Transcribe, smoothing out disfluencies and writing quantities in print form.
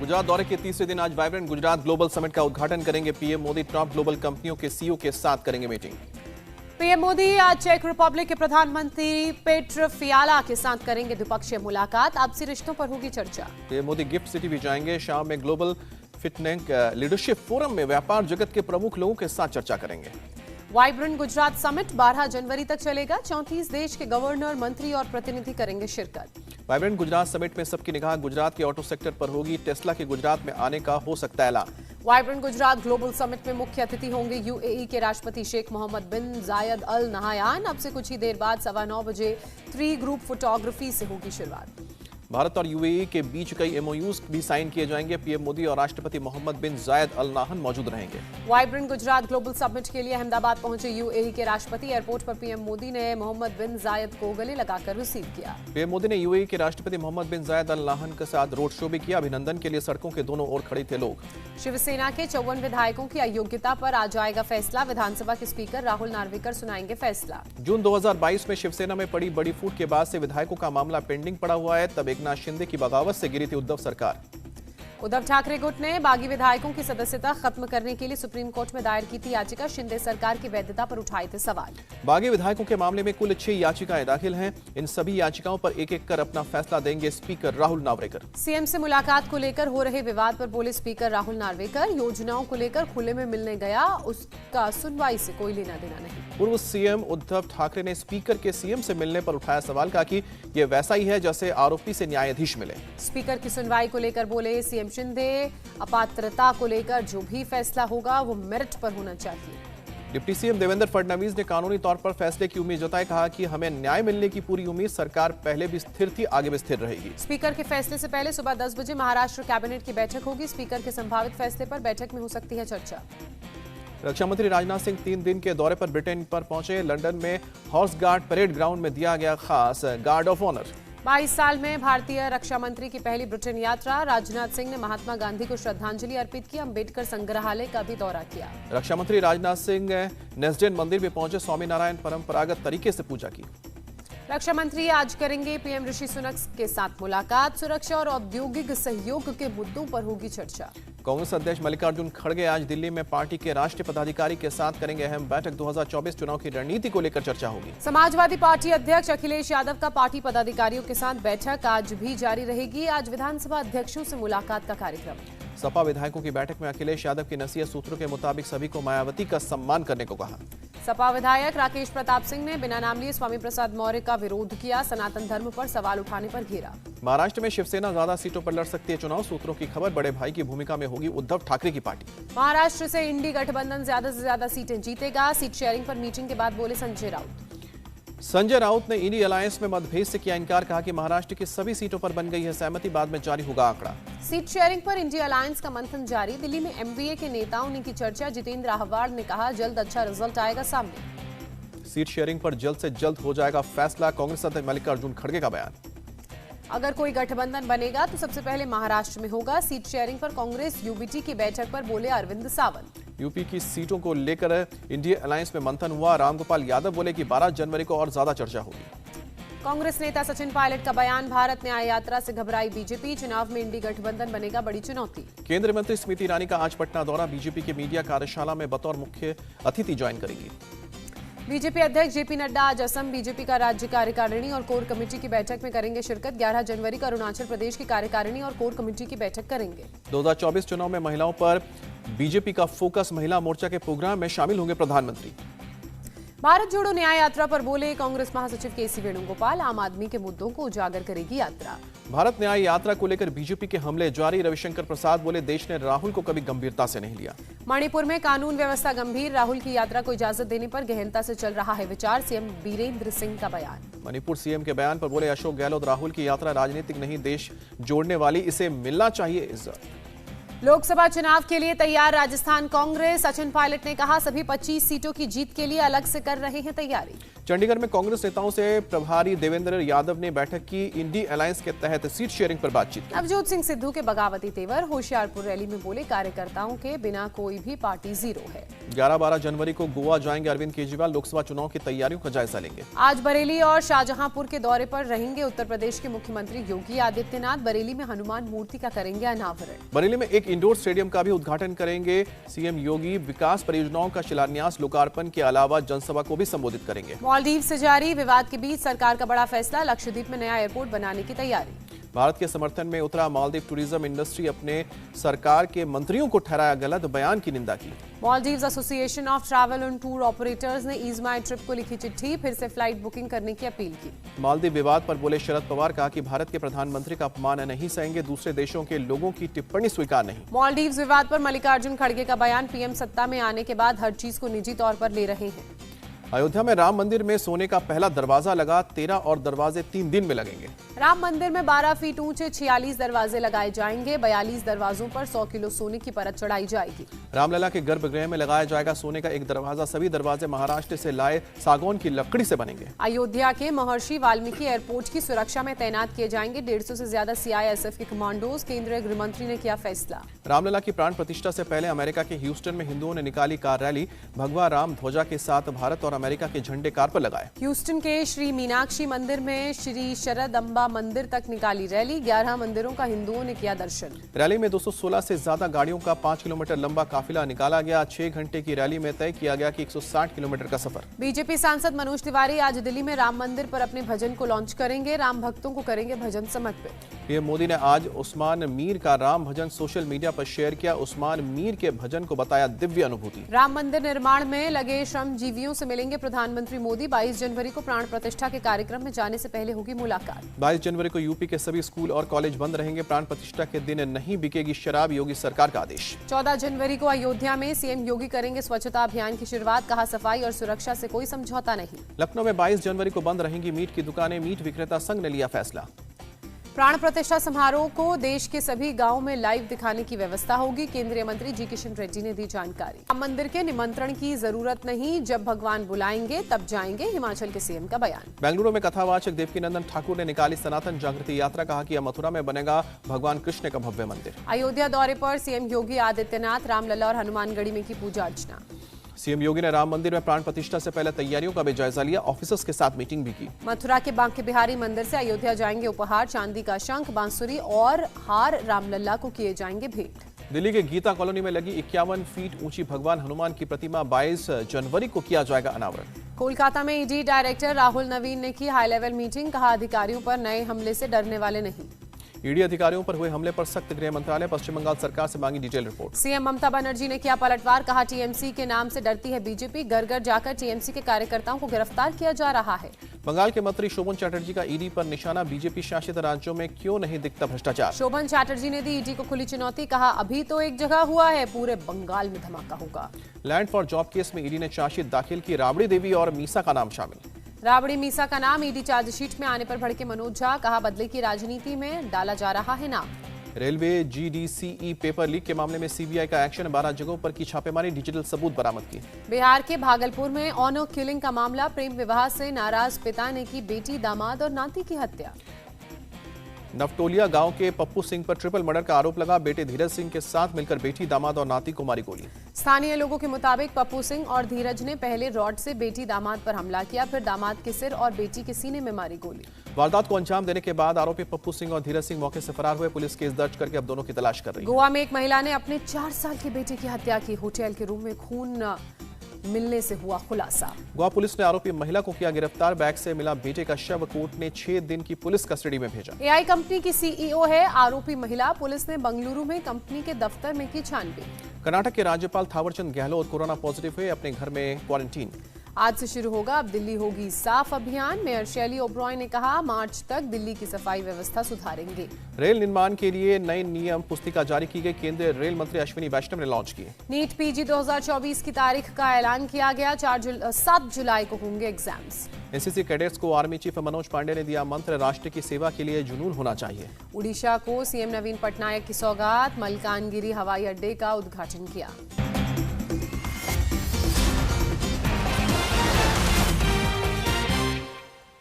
गुजरात दौरे के तीसरे दिन आज वाइब्रेंट गुजरात ग्लोबल समिट का उद्घाटन करेंगे पीएम मोदी। टॉप ग्लोबल कंपनियों के सीईओ के साथ करेंगे मीटिंग। पीएम मोदी आज चेक रिपब्लिक के प्रधानमंत्री पेट्र फियाला के साथ करेंगे द्विपक्षीय मुलाकात। आपसी रिश्तों पर होगी चर्चा। पीएम मोदी गिफ्ट सिटी भी जाएंगे। शाम में ग्लोबल फिटनेस लीडरशिप फोरम में व्यापार जगत के प्रमुख लोगों के साथ चर्चा करेंगे। वाइब्रेंट गुजरात समिट 12 जनवरी तक चलेगा। 34 देश के गवर्नर, मंत्री और प्रतिनिधि करेंगे शिरकत। वाइब्रेंट गुजरात समिट में सबकी निगाह गुजरात के ऑटो सेक्टर पर होगी। टेस्ला के गुजरात में आने का हो सकता है ऐलान। वाइब्रेंट गुजरात ग्लोबल समिट में मुख्य अतिथि होंगे यूएई के राष्ट्रपति शेख मोहम्मद बिन जायद अल नहायान। अब से कुछ ही देर बाद 9:15 बजे 3 ग्रुप फोटोग्राफी से होगी शुरुआत। भारत और यूएई के बीच कई एमओयूज भी साइन किए जाएंगे। पीएम मोदी और राष्ट्रपति मोहम्मद बिन जायद अल नाहन मौजूद रहेंगे। वाइब्रेंट गुजरात ग्लोबल समिट के लिए अहमदाबाद पहुंचे यूएई के राष्ट्रपति। एयरपोर्ट पर पीएम मोदी ने मोहम्मद बिन जायद को गले लगाकर रिसीव किया। पीएम मोदी ने यूएई के राष्ट्रपति मोहम्मद बिन जायद अल नाहन के साथ रोड शो भी किया। अभिनंदन के लिए सड़कों के दोनों ओर खड़े थे लोग। शिवसेना के 54 विधायकों की अयोग्यता पर आ जाएगा फैसला। विधानसभा के स्पीकर राहुल नार्वेकर सुनाएंगे फैसला। जून 2022 में शिवसेना में पड़ी बड़ी फूट के बाद से विधायकों का मामला पेंडिंग पड़ा हुआ है। तब एकनाथ शिंदे की बगावत से गिरी थी उद्धव सरकार। उद्धव ठाकरे गुट ने बागी विधायकों की सदस्यता खत्म करने के लिए सुप्रीम कोर्ट में दायर की थी याचिका। शिंदे सरकार की वैधता पर उठाए थे सवाल। बागी विधायकों के मामले में कुल 6 याचिकाएं दाखिल हैं। इन सभी याचिकाओं पर एक-एक कर अपना फैसला देंगे स्पीकर राहुल नार्वेकर। सीएम से मुलाकात को लेकर हो रहे विवाद पर बोले स्पीकर राहुल नार्वेकर। योजनाओं को लेकर खुले में मिलने गया, उसका सुनवाई से कोई लेना देना नहीं। पूर्व सीएम उद्धव ठाकरे ने स्पीकर के सीएम से मिलने पर उठाया सवाल। कहा कि यह वैसा ही है जैसे आरोपी से न्यायाधीश मिले। स्पीकर की सुनवाई को लेकर बोले सीएम शिंदे, अपात्रता को लेकर जो भी फैसला होगा वो मेरिट पर होना चाहिए। डिप्टी सीएम देवेंद्र फडणवीस ने कानूनी तौर पर फैसले की उम्मीद जताई। कहा कि हमें न्याय मिलने की पूरी उम्मीद। सरकार पहले भी स्थिर थी, आगे भी स्थिर रहेगी। स्पीकर के फैसले से पहले सुबह 10 बजे महाराष्ट्र कैबिनेट की बैठक होगी। स्पीकर के संभावित फैसले पर बैठक में हो सकती है चर्चा। रक्षा मंत्री राजनाथ सिंह 3 दिन के दौरे पर ब्रिटेन पर पहुंचे। लंदन में हॉर्स गार्ड परेड ग्राउंड में दिया गया खास गार्ड ऑफ ऑनर। 22 साल में भारतीय रक्षा मंत्री की पहली ब्रिटेन यात्रा। राजनाथ सिंह ने महात्मा गांधी को श्रद्धांजलि अर्पित की। अम्बेडकर संग्रहालय का भी दौरा किया। रक्षा मंत्री राजनाथ सिंह नेस्डेन मंदिर में पहुंचे। स्वामीनारायण परंपरागत तरीके से पूजा की। रक्षा मंत्री आज करेंगे पीएम ऋषि सुनक के साथ मुलाकात। सुरक्षा और औद्योगिक सहयोग के मुद्दों पर होगी चर्चा। कांग्रेस अध्यक्ष मल्लिकार्जुन खड़गे आज दिल्ली में पार्टी के राष्ट्रीय पदाधिकारी के साथ करेंगे अहम बैठक। 2024 चुनाव की रणनीति को लेकर चर्चा होगी। समाजवादी पार्टी अध्यक्ष अखिलेश यादव का पार्टी पदाधिकारियों के साथ बैठक आज भी जारी रहेगी। आज विधानसभा अध्यक्षों से मुलाकात का कार्यक्रम। सपा विधायकों की बैठक में अखिलेश यादव की नसीहत सूत्रों के मुताबिक सभी को मायावती का सम्मान करने को कहा। सपा विधायक राकेश प्रताप सिंह ने बिना नाम लिए स्वामी प्रसाद मौर्य का विरोध किया। सनातन धर्म पर सवाल उठाने पर घेरा। महाराष्ट्र में शिवसेना ज्यादा सीटों पर लड़ सकती है चुनाव। सूत्रों की खबर, बड़े भाई की भूमिका में होगी उद्धव ठाकरे की पार्टी। महाराष्ट्र से इंडी गठबंधन ज्यादा से ज्यादा सीटें जीतेगा। सीट शेयरिंग पर मीटिंग के बाद बोले संजय राउत। संजय राउत ने इंडी अलायंस में मतभेद से किया इनकार। कहा कि महाराष्ट्र की सभी सीटों पर बन गई है सहमति, बाद में जारी होगा आंकड़ा। सीट शेयरिंग पर इंडिया अलायंस का मंथन जारी। दिल्ली में एमवीए के नेताओं ने की चर्चा। जितेंद्र आहवाड़ ने कहा जल्द अच्छा रिजल्ट आएगा सामने। सीट शेयरिंग पर जल्द से जल्द हो जाएगा फैसला। कांग्रेस अध्यक्ष मल्लिकार्जुन खड़गे का बयान। अगर कोई गठबंधन बनेगा तो सबसे पहले महाराष्ट्र में होगा। सीट शेयरिंग पर कांग्रेस यूबीटी की बैठक पर बोले अरविंद सावंत। यूपी की सीटों को लेकर इंडिया अलायंस में मंथन हुआ। रामगोपाल यादव बोले कि 12 जनवरी को और ज्यादा चर्चा होगी। कांग्रेस नेता सचिन पायलट का बयान। भारत न्याय यात्रा से घबराई बीजेपी। चुनाव में इंडी गठबंधन बनेगा बड़ी चुनौती। केंद्रीय मंत्री स्मृति ईरानी का आज पटना दौरा। बीजेपी के मीडिया कार्यशाला में बतौर मुख्य अतिथि ज्वाइन करेंगी। बीजेपी अध्यक्ष जेपी नड्डा आज असम बीजेपी का राज्य कार्यकारिणी और कोर कमेटी की बैठक में करेंगे शिरकत। 11 जनवरी को अरुणाचल प्रदेश की कार्यकारिणी और कोर कमेटी की बैठक करेंगे। 2024 चुनाव में महिलाओं पर बीजेपी का फोकस। महिला मोर्चा के प्रोग्राम में शामिल होंगे प्रधानमंत्री। भारत जोड़ो न्याय यात्रा पर बोले कांग्रेस महासचिव केसी वेणुगोपाल। आम आदमी के मुद्दों को उजागर करेगी यात्रा। भारत न्याय यात्रा को लेकर बीजेपी के हमले जारी। रविशंकर प्रसाद बोले देश ने राहुल को कभी गंभीरता से नहीं लिया। मणिपुर में कानून व्यवस्था गंभीर। राहुल की यात्रा को इजाजत देने पर गहनता से चल रहा है विचार। सीएम बीरेंद्र सिंह का बयान। मणिपुर सीएम के बयान पर बोले अशोक गहलोत राहुल की यात्रा राजनीतिक नहीं, देश जोड़ने वाली, इसे मिलना चाहिए इज्जत। लोकसभा चुनाव के लिए तैयार राजस्थान कांग्रेस। सचिन पायलट ने कहा सभी 25 सीटों की जीत के लिए अलग से कर रहे हैं तैयारी। चंडीगढ़ में कांग्रेस नेताओं से प्रभारी देवेंद्र यादव ने बैठक की। इंडी अलायंस के तहत सीट शेयरिंग पर बातचीत की। नवजोत सिंह सिद्धू के बगावती तेवर, होशियारपुर रैली में बोले कार्यकर्ताओं के बिना कोई भी पार्टी जीरो है। 11-12 जनवरी को गोवा जाएंगे अरविंद केजरीवाल, लोकसभा चुनाव की तैयारियों का जायजा लेंगे। आज बरेली और शाहजहांपुर के दौरे पर रहेंगे उत्तर प्रदेश के मुख्यमंत्री योगी आदित्यनाथ। बरेली में हनुमान मूर्ति का करेंगे अनावरण। बरेली में एक इंडोर स्टेडियम का भी उद्घाटन करेंगे सीएम योगी। विकास परियोजनाओं का शिलान्यास, लोकार्पण के अलावा जनसभा को भी संबोधित करेंगे। मालदीव से जारी विवाद के बीच सरकार का बड़ा फैसला, लक्षद्वीप में नया एयरपोर्ट बनाने की तैयारी। भारत के समर्थन में उतरा मालदीव टूरिज्म इंडस्ट्री, अपने सरकार के मंत्रियों को ठहराया गलत, बयान की निंदा की। Maldives association of travel and tour operators ने ईज माई ट्रिप को लिखी चिट्ठी, फिर से फ्लाइट बुकिंग करने की अपील की। मालदीव विवाद पर बोले शरद पवार, कहा कि भारत के प्रधानमंत्री का अपमान नहीं सहेंगे, दूसरे देशों के लोगों की टिप्पणी स्वीकार नहीं। मालदीव्स विवाद पर मल्लिकार्जुन खड़गे का बयान, पीएम सत्ता में आने के बाद हर चीज को निजी तौर पर ले रहे हैं। अयोध्या में राम मंदिर में सोने का पहला दरवाजा लगा, 13 और दरवाजे 3 दिन में लगेंगे। राम मंदिर में 12 फीट ऊंचे 46 दरवाजे लगाए जाएंगे। 42 दरवाजों पर 100 किलो सोने की परत चढ़ाई जाएगी। रामलला के गर्भगृह में लगाया जाएगा सोने का एक दरवाजा। सभी दरवाजे महाराष्ट्र से लाए सागौन की लकड़ी से बनेंगे। अयोध्या के महर्षि वाल्मीकि एयरपोर्ट की सुरक्षा में तैनात किए जाएंगे 150 से ज्यादा सीआईएसएफ के कमांडोज। केंद्रीय गृह मंत्री ने किया फैसला। रामलला की प्राण प्रतिष्ठा से पहले अमेरिका के ह्यूस्टन में हिंदुओं ने निकाली कार रैली। भगवा राम ध्वजा के साथ भारत और अमेरिका के झंडे कार पर लगाए। ह्यूस्टन के श्री मीनाक्षी मंदिर में श्री शरद अम्बा मंदिर तक निकाली रैली। 11 मंदिरों का हिंदुओं ने किया दर्शन। रैली में 216 से ज्यादा गाड़ियों का 5 किलोमीटर लंबा काफिला निकाला गया। 6 घंटे की रैली में तय किया गया कि 160 किलोमीटर का सफर। बीजेपी सांसद मनोज तिवारी आज दिल्ली में राम मंदिर पर अपने भजन को लॉन्च करेंगे। राम भक्तों को करेंगे भजन समर्पित। पीएम मोदी ने आज उस्मान मीर का राम भजन सोशल मीडिया पर शेयर किया। उस्मान मीर के भजन को बताया दिव्य अनुभूति। राम मंदिर निर्माण में लगे श्रमजीवियों से मिलेंगे प्रधानमंत्री मोदी। 22 जनवरी को प्राण प्रतिष्ठा के कार्यक्रम में जाने से पहले होगी मुलाकात। 22 जनवरी को यूपी के सभी स्कूल और कॉलेज बंद रहेंगे। प्राण प्रतिष्ठा के दिन नहीं बिकेगी शराब, योगी सरकार का आदेश। 14 जनवरी को अयोध्या में सीएम योगी करेंगे स्वच्छता अभियान की शुरुआत। कहा सफाई और सुरक्षा से कोई समझौता नहीं। लखनऊ में 22 जनवरी को बंद रहेंगी मीट की दुकानें। मीट विक्रेता संघ ने लिया फैसला। प्राण प्रतिष्ठा समारोह को देश के सभी गांवों में लाइव दिखाने की व्यवस्था होगी। केंद्रीय मंत्री जी किशन रेड्डी ने दी जानकारी। राम मंदिर के निमंत्रण की जरूरत नहीं, जब भगवान बुलाएंगे तब जाएंगे, हिमाचल के सीएम का बयान। बेंगलुरु में कथावाचक देवकीनंदन ठाकुर ने निकाली सनातन जागृति यात्रा। कहा कि मथुरा में बनेगा भगवान कृष्ण का भव्य मंदिर। अयोध्या दौरे पर सीएम योगी आदित्यनाथ, रामलला और हनुमानगढ़ी में की पूजा अर्चना। सीएम योगी ने राम मंदिर में प्राण प्रतिष्ठा से पहले तैयारियों का भी जायजा लिया। ऑफिसर्स के साथ मीटिंग भी की। मथुरा के बांके बिहारी मंदिर से अयोध्या जाएंगे उपहार। चांदी का शंख, बांसुरी और हार रामलला को किए जाएंगे भेंट। दिल्ली के गीता कॉलोनी में लगी 51 फीट ऊंची भगवान हनुमान की प्रतिमा 22 जनवरी को किया जाएगा अनावरण। कोलकाता में ईडी डायरेक्टर राहुल नवीन ने की हाई लेवल मीटिंग। कहा अधिकारियों पर नए हमले से डरने वाले नहीं। ईडी अधिकारियों पर हुए हमले पर सख्त, गृह मंत्रालय पश्चिम बंगाल सरकार से मांगी detail report. CM Mamata Banerjee ने किया पलटवार। कहा टीएमसी के नाम से डरती है बीजेपी। घर घर जाकर टीएमसी के कार्यकर्ताओं को गिरफ्तार किया जा रहा है। बंगाल के मंत्री शोभन चैटर्जी का ईडी पर निशाना। बीजेपी शासित राज्यों में क्यों नहीं दिखता भ्रष्टाचार। शोभन चैटर्जी ने दी ईडी को खुली चुनौती। कहा अभी तो एक जगह हुआ है, पूरे बंगाल में धमाका होगा। लैंड फॉर जॉब केस में ईडी ने चार्जशीट दाखिल की। राबड़ी देवी और मीसा का नाम शामिल। राबड़ी मीसा का नाम ईडी चार्जशीट में आने पर भड़के मनोज झा। कहा बदले की राजनीति में डाला जा रहा है नाम। रेलवे जीडीसीई पेपर लीक के मामले में सीबीआई का एक्शन। 12 जगहों पर की छापेमारी, डिजिटल सबूत बरामद की। बिहार के भागलपुर में ऑनर किलिंग का मामला। प्रेम विवाह से नाराज पिता ने की बेटी, दामाद और नाती की हत्या। नवटोलिया गांव के पप्पू सिंह पर ट्रिपल मर्डर का आरोप लगा। बेटे धीरज सिंह के साथ मिलकर बेटी, दामाद और नाती को मारी गोली। स्थानीय लोगों के मुताबिक पप्पू सिंह और धीरज ने पहले रॉड से बेटी दामाद पर हमला किया, फिर दामाद के सिर और बेटी के सीने में मारी गोली। वारदात को अंजाम देने के बाद आरोपी पप्पू सिंह और धीरज सिंह मौके से फरार हुए। पुलिस केस दर्ज करके अब दोनों की तलाश कर रही है। गोवा में एक महिला ने अपने 4 साल के बेटे की हत्या की। होटल के रूम में खून मिलने से हुआ खुलासा। गोवा पुलिस ने आरोपी महिला को किया गिरफ्तार। बैग से मिला बेटे का शव कोर्ट ने 6 दिन की पुलिस कस्टडी में भेजा। एआई कंपनी की सीईओ है आरोपी महिला। पुलिस ने बंगलुरु में कंपनी के दफ्तर में की छानबीन। कर्नाटक के राज्यपाल थावरचंद गहलोत कोरोना पॉजिटिव हुए, अपने घर में क्वारंटीन। आज से शुरू होगा अब दिल्ली होगी साफ अभियान। मेयर शैली ओब्रॉय ने कहा मार्च तक दिल्ली की सफाई व्यवस्था सुधारेंगे। रेल निर्माण के लिए नए नियम पुस्तिका जारी की गई। केंद्रीय रेल मंत्री अश्विनी वैष्णव ने लॉन्च की। नीट पीजी 2024 की तारीख का ऐलान किया गया। 7 जुलाई को होंगे एग्जाम्स। एनसीसी कैडेट्स को आर्मी चीफ मनोज पांडे ने दिया मंत्र, राष्ट्र की सेवा के लिए जुनून होना चाहिए। उड़ीसा को सीएम नवीन पटनायक की सौगात। मलकानगिरी हवाई अड्डे का उद्घाटन किया।